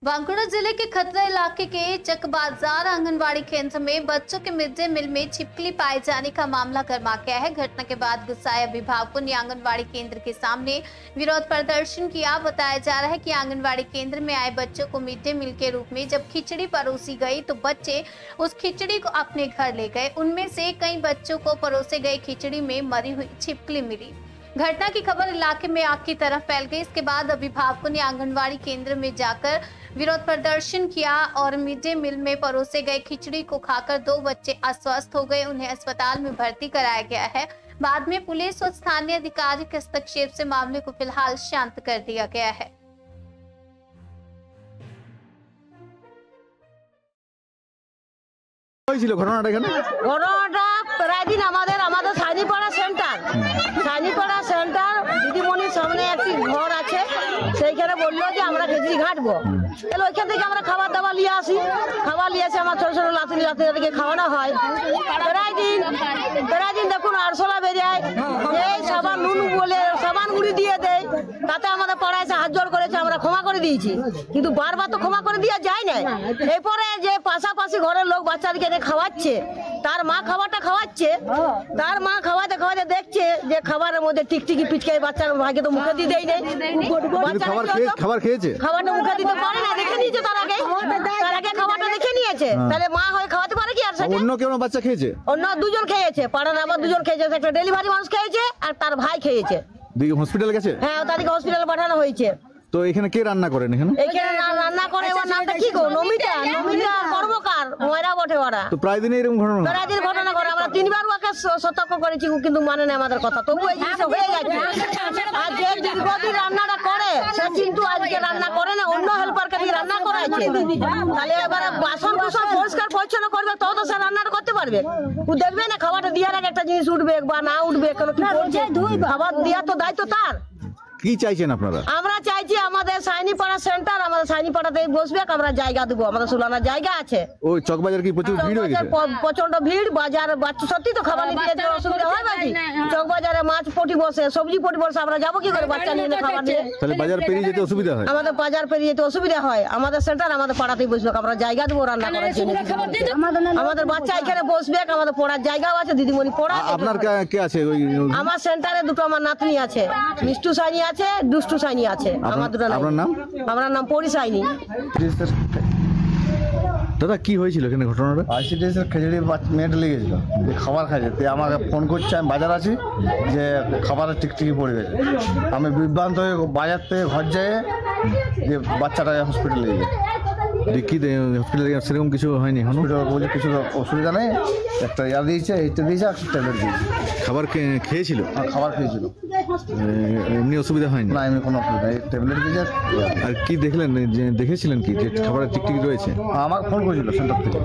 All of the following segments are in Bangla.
बांकुड़ा जिले के खतरा इलाके के चक बाजार आंगनबाड़ी केंद्र में बच्चों के मिड डे मील में छिपकली पाए जाने का मामला गर्मा गया है। घटना के बाद गुस्साए अभिभावकों ने आंगनबाड़ी केंद्र के सामने विरोध प्रदर्शन किया। बताया जा रहा है कि आंगनबाड़ी केंद्र में आए बच्चों को मिड डे मील के रूप में जब खिचड़ी परोसी गई तो बच्चे उस खिचड़ी को अपने घर ले गए। उनमें से कई बच्चों को परोसे गए खिचड़ी में मरी हुई छिपकली मिली। घटना की खबर इलाके में आग की तरह फैल गई। इसके बाद अभिभावकों ने आंगनबाड़ी केंद्र में जाकर विरोध प्रदर्शन किया और मिड डे मील में परोसे गए खिचड़ी को खाकर 2 बच्चे अस्वस्थ हो गए। उन्हें अस्पताल में भर्ती कराया गया है। बाद में पुलिस और स्थानीय अधिकारी के हस्तक्षेप से मामले को फिलहाल शांत कर दिया गया है। দিদিমণির সামনে একটি ঘর আছে, সেইখানে বললো যে আমরা খিচড়ি ঘাটবো। তাহলে ওইখান থেকে আমরা খাবার দাবার নিয়ে আসি। খাবার নিয়ে এসে আমার ছোট ছোট লাতিকে খাওয়ানো হয়। প্রায় দিন দেখুন আরশোলা বেরিয়ে এই সাবান নুন বলে সাবান গুঁড়ি দিয়ে দেয়। তাতে আমাদের পাড়ায় এসে হাত জোড় করেছে, আমরা ক্ষমা করে দিয়েছি, কিন্তু বারবার তো ক্ষমা করে দেওয়া যায় না। এরপরে যে পাশাপাশি ঘরের লোক বাচ্চাদেরকে এনে খাওয়াচ্ছে, তার মা খাবারটা খাওয়াচ্ছে, তার মা খাওয়াতে খাওয়াতে দেখছে যে খাবারের মধ্যে টিকটিকি পিচকাই বাচ্চার ভাগে তো মুখে দিয়ে দেয় নাই। খাবার খেয়েছে, খাবারটা মুখে দিতে পারে না, দেখে নিয়েছে তার আগে খাবারটা দেখে নিয়েছে। তাহলে মা হয়ে খাওয়াতে পারে কি? আর অন্য কেউ বাচ্চা খেয়েছে? অন্য 2 জন খেয়েছে, পাড়ার আবার 2 জন খেয়েছে, একটা ডেলিভারি মানুষ খেয়েছে আর তার ভাই খেয়েছে। হসপিটালে গেছে? হ্যাঁ, তাদেরকে হসপিটালে পাঠানো হয়েছে। তো এখানে কে রান্না করেন? এখানে রান্না করে ওর নামটা কি গো? নমিতা কর্মকার, ময়রা বটে ওরা। তো প্রায় দিনই এরকম ঘটনা করে। আমরা 3 বার ওকে সতর্ক করেছি, কিন্তু মানে না আমাদের কথা, তবু এই জিনিস হয়ে যাচ্ছে। আর যে দীর্ঘদিন রান্নাটা করে সে কিন্তু আজকে রান্না করে না, অন্য হেল্পারকে দিয়ে রান্না করাইছে। তাহলে এবারে বাসন কুসন পরিষ্কার পরিচ্ছন্ন করবে, তবে তো সে রান্নাটা করতে পারবে। ও দেখবে না খাবারটা দেওয়ার আগে একটা জিনিস উঠবে বা না উঠবে, কেন কি করছে, খাবার দেওয়া তো দায়িত্ব তার। কি চাইছেন আপনারা? আমরা চাইছি আমাদের সাইনিপাড়া সেন্টার, আমাদের সাইনিপাড়াতে বসবে, আমরা জায়গা দেবো, আমাদের সুলানা জায়গা আছে। ওই চকবাজার কি প্রচুর ভিড় হয়ে গেছে? প্রচন্ড ভিড়, বাজার বাচ্চা সত্যি তো খাবার নিতে যেতে অসুবিধা হয় বাজি। চকবাজারে মাছ পটি বসে, সবজি পটি বসে, আমরা যাবো কি করে বাচ্চা নিয়ে খাবার নিয়ে? তাহলে বাজার পেরিয়ে যেতে অসুবিধা হয়। আমাদের বাজার পেরিয়ে যেতে অসুবিধা হয়। আমাদের সেন্টার আমাদের পাড়াতেই বসবে, আমরা জায়গা দেবো রান্না করার জন্য। আমাদের বাচ্চা এখানে বসবে, আমাদের পড়ার জায়গাও আছে, দিদিমণি পড়া। আপনার কে আছে? আমার সেন্টারে 2টো আমার নাতনি আছে, মিষ্টু সাইনি আছে, দুষ্টু সাইনি আছে। আমার 2টো নাম। আমার নাম পরি সাইনি। দাদা কি হয়েছিল এখানে ঘটনাটা? আইসিডিএস এর খিচড়ি মেয়েটা লেগেছিল, খাবার খাইছে, তো আমাকে ফোন করছে, আমি বাজার আছি, যে খাবারের টিকটিকি পড়ে গেছে। আমি বিভ্রান্ত হয়ে বাজার থেকে ঘর যেয়ে যে বাচ্চাটা হসপিটালে নিয়ে যায়। হসপিটালে সেরকম কিছু হয়নি? বলছে কিছু অসুবিধা নেই, একটা দিয়েছে, এইটা দিয়েছে, একটা ট্যাবলেট দিয়েছে। খাবার খেয়েছিল? খাবার খেয়েছিল, এমনি অসুবিধা হয়নি? না, এমনি কোনো অসুবিধা নেই, ট্যাবলেট দিয়েছে। আর কি দেখলেন, দেখেছিলেন কি যে খাবারের টিকটিকি রয়েছে? আমাকে ফোন করেছিল সেন্টার থেকে,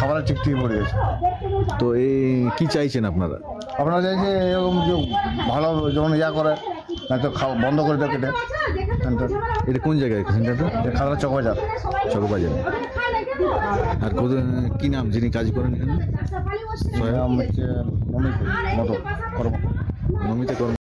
খাবারের টিকটিকি পড়ে গেছে। তো এই কি চাইছেন আপনারা? আপনারা চাইছে এরকম যে ভালো যেমন করে, নয়তো বন্ধ করে দেয় কেটে সেন্টার। এটা কোন জায়গায় সেন্টারটা? খাগড়া চকবাজার। আর কি নাম যিনি কাজ করেন এখানে? নাম হচ্ছে নমিতা কর্ম।